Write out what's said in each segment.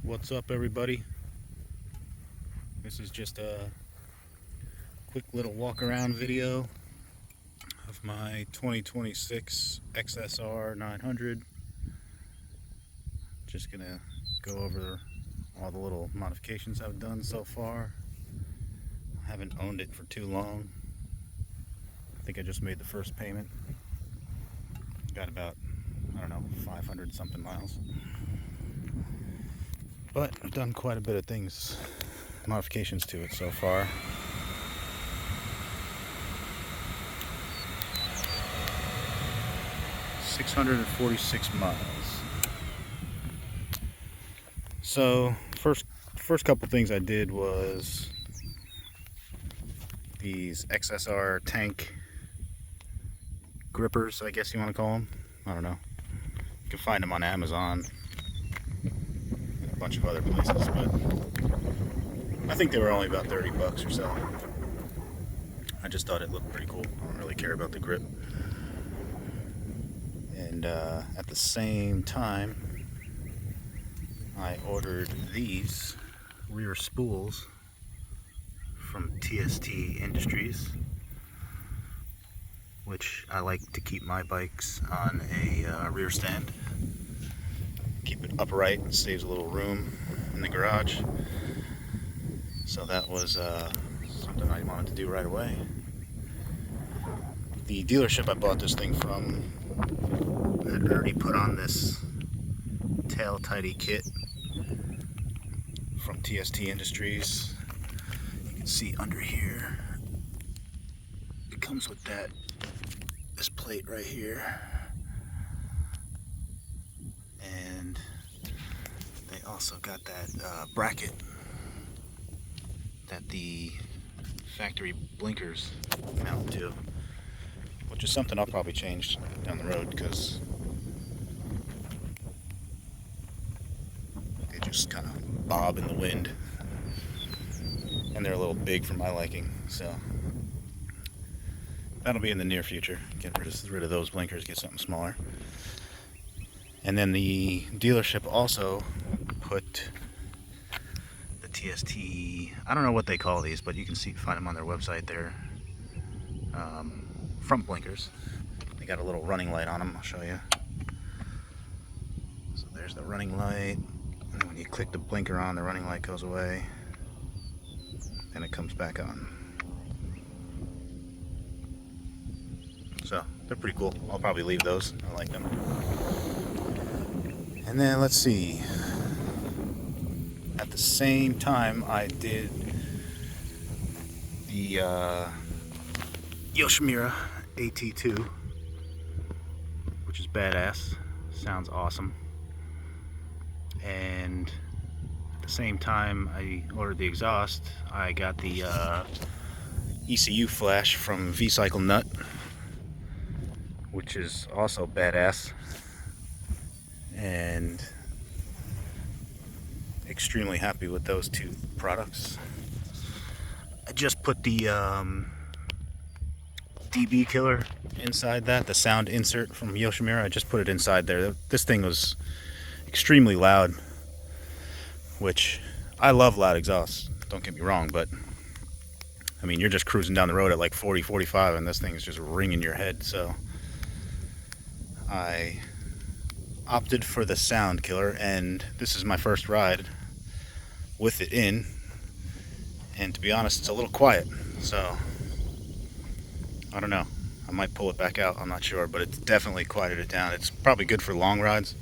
What's up, everybody? This is just a quick little walk around video of my 2026 XSR900. Just gonna go over all the little modifications I've done so far. I haven't owned it for too long. I think I just made the first payment. Got about, I don't know, 500 something miles. But I've done quite a bit of things, modifications to it so far. $646 miles. So first couple things I did was these XSR tank grippers, I guess you want to call them. I don't know. You can find them on Amazon and a bunch of other places, but I think they were only about 30 bucks or so. I just thought it looked pretty cool. I don't really care about the grip. And at the same time, I ordered these rear spools from TST Industries, which I like to keep my bikes on a rear stand. Keep it upright, it saves a little room in the garage. So that was something I wanted to do right away. The dealership I bought this thing from had already put on this tail tidy kit from TST Industries. You can see under here, it comes with this plate right here, and they also got that bracket that the factory blinkers mount to, which is something I'll probably change down the road because they just kind of bob in the wind and they're a little big for my liking, so that'll be in the near future. Get rid of those blinkers, get something smaller. And then the dealership also put the TST, I don't know what they call these, but you can find them on their website. They're front blinkers. They got a little running light on them, I'll show you. So there's the running light, and when you click the blinker on, the running light goes away, and it comes back on. So they're pretty cool. I'll probably leave those. I like them. And then let's see. At the same time, I did the Yoshimura AT2, which is badass. Sounds awesome. And at the same time I ordered the exhaust, I got the ECU flash from VCyclenut, which is also badass and extremely happy with those two products. I just put the DB killer inside that, the sound insert from Yoshimura. I just put it inside there. This thing was extremely loud, which I love loud exhausts, don't get me wrong, but I mean, you're just cruising down the road at like 40, 45 and this thing is just ringing your head. So I opted for the sound killer, and this is my first ride with it in, and to be honest, it's a little quiet, so I don't know, I might pull it back out, I'm not sure, but it's definitely quieted it down. It's probably good for long rides,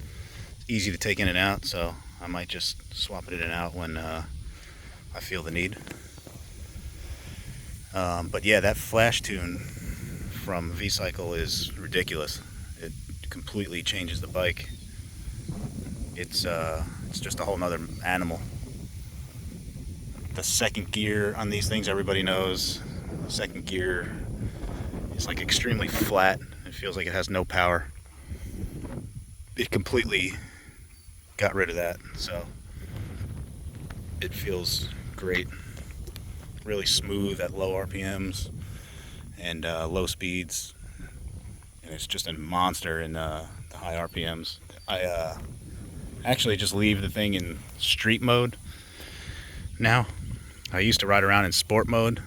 it's easy to take in and out, so I might just swap it in and out when I feel the need. But yeah, that flash tune from VCycle is ridiculous. It completely changes the bike. It's just a whole nother animal. The second gear on these things, everybody knows, the second gear is like extremely flat. It feels like it has no power. It completely got rid of that, so it feels great. Really smooth at low RPMs and low speeds, and it's just a monster in the high RPMs. I actually just leave the thing in street mode now. I used to ride around in sport mode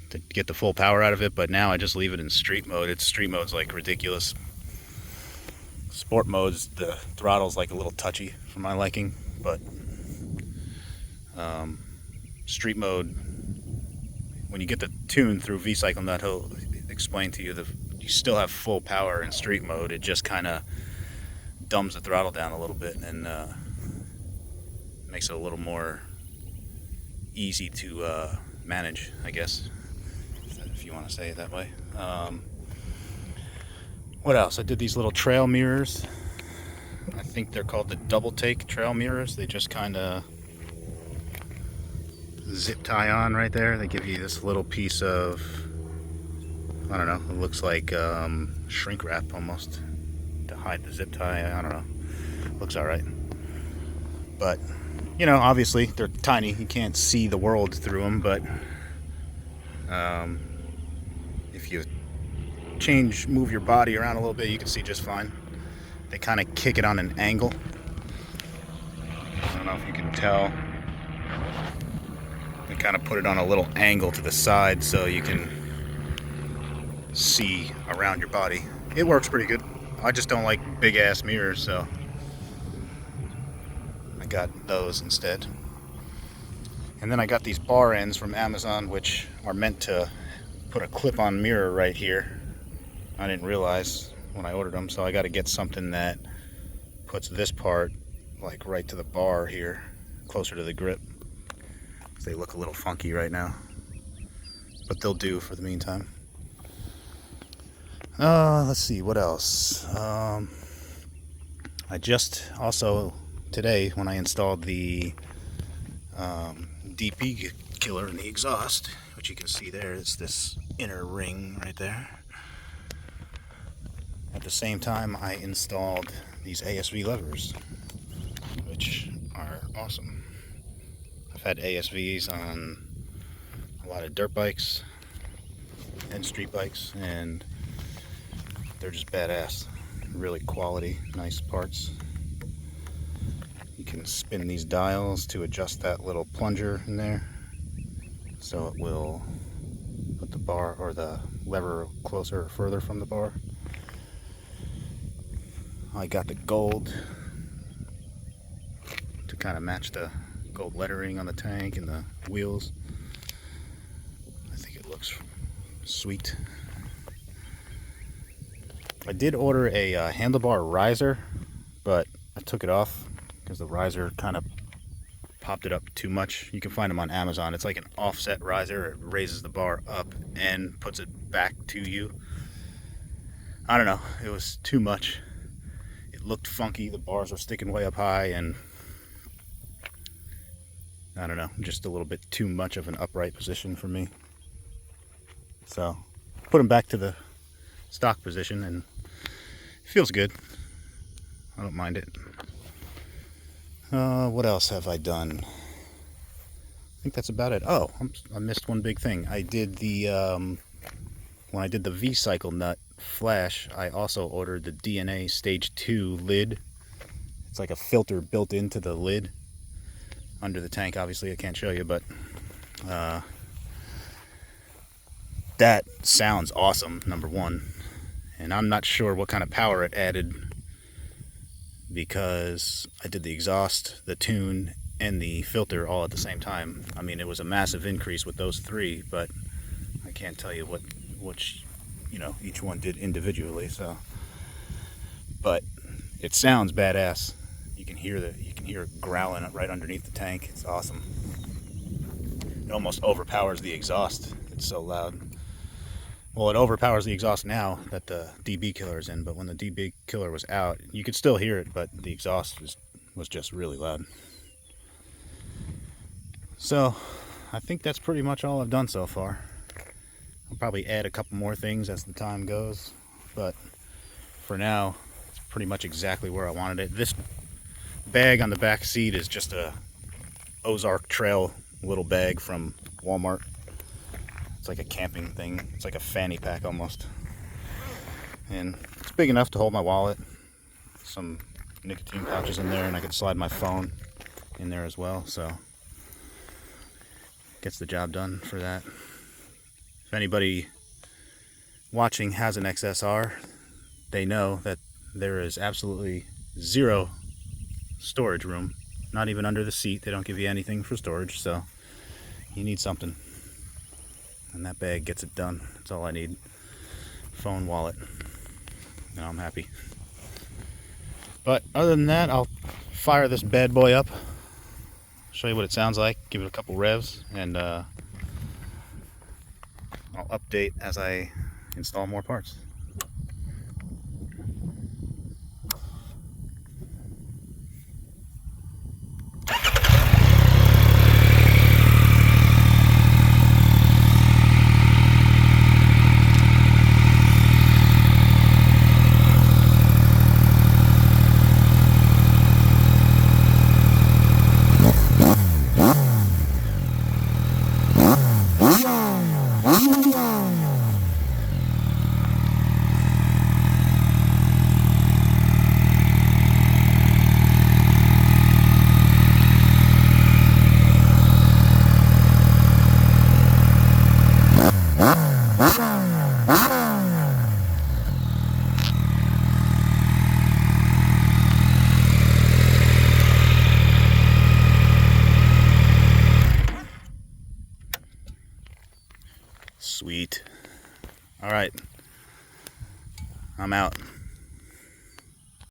to get the full power out of it, but now I just leave it in street mode. Street mode's like ridiculous. Sport mode's, the throttle's like a little touchy for my liking, but street mode, when you get the tune through VCyclenut, he'll explain to you that you still have full power in street mode. It just kind of dumbs the throttle down a little bit and makes it a little more easy to manage, I guess, if you want to say it that way. What else? I did these little trail mirrors. I think they're called the Doubletake trail mirrors. They just kind of zip tie on right there. They give you this little piece of, I don't know, it looks like shrink wrap almost to hide the zip tie. I don't know. Looks alright. But, you know, obviously they're tiny. You can't see the world through them, but if you move your body around a little bit, you can see just fine. They kind of kick it on an angle. I don't know if you can tell. They kind of put it on a little angle to the side so you can see around your body. It works pretty good. I just don't like big ass mirrors, so I got those instead. And then I got these bar ends from Amazon, which are meant to put a clip-on mirror right here. I didn't realize when I ordered them, so I got to get something that puts this part like right to the bar here, closer to the grip. They look a little funky right now, but they'll do for the meantime. Let's see, what else? I just also today, when I installed the DP killer in the exhaust, which you can see there, it's this inner ring right there. At the same time, I installed these ASV levers, which are awesome. I've had ASVs on a lot of dirt bikes and street bikes, and they're just badass. Really quality, nice parts. You can spin these dials to adjust that little plunger in there, so it will put the bar or the lever closer or further from the bar. I got the gold to kind of match the gold lettering on the tank and the wheels. I think it looks sweet. I did order a handlebar riser, but I took it off because the riser kind of popped it up too much. You can find them on Amazon. It's like an offset riser. It raises the bar up and puts it back to you. I don't know. It was too much. It looked funky. The bars were sticking way up high, and I don't know, just a little bit too much of an upright position for me. So put them back to the stock position, and it feels good. I don't mind it. What else have I done? I think that's about it. Oh, I missed one big thing. I did the when I did the VCyclenut flash, I also ordered the DNA Stage 2 lid. It's like a filter built into the lid under the tank. Obviously I can't show you, but that sounds awesome, number one. And I'm not sure what kind of power it added, because I did the exhaust, the tune, and the filter all at the same time. I mean, it was a massive increase with those three, but I can't tell you which, you know, each one did individually. So, but it sounds badass. You can hear it growling right underneath the tank. It's awesome. It almost overpowers the exhaust. It's so loud. Well, it overpowers the exhaust now that the DB killer is in, but when the DB killer was out, you could still hear it, but the exhaust was just really loud. So, I think that's pretty much all I've done so far. I'll probably add a couple more things as the time goes, but for now, it's pretty much exactly where I wanted it. This bag on the back seat is just a Ozark Trail little bag from Walmart. It's like a camping thing. It's like a fanny pack almost. And it's big enough to hold my wallet, some nicotine pouches in there, and I could slide my phone in there as well, so gets the job done for that. If anybody watching has an XSR, they know that there is absolutely zero storage room, not even under the seat. They don't give you anything for storage, so you need something, and that bag gets it done. That's all I need. Phone, wallet, and I'm happy. But other than that, I'll fire this bad boy up, show you what it sounds like, give it a couple revs, and I'll update as I install more parts. Sweet. All right, I'm out.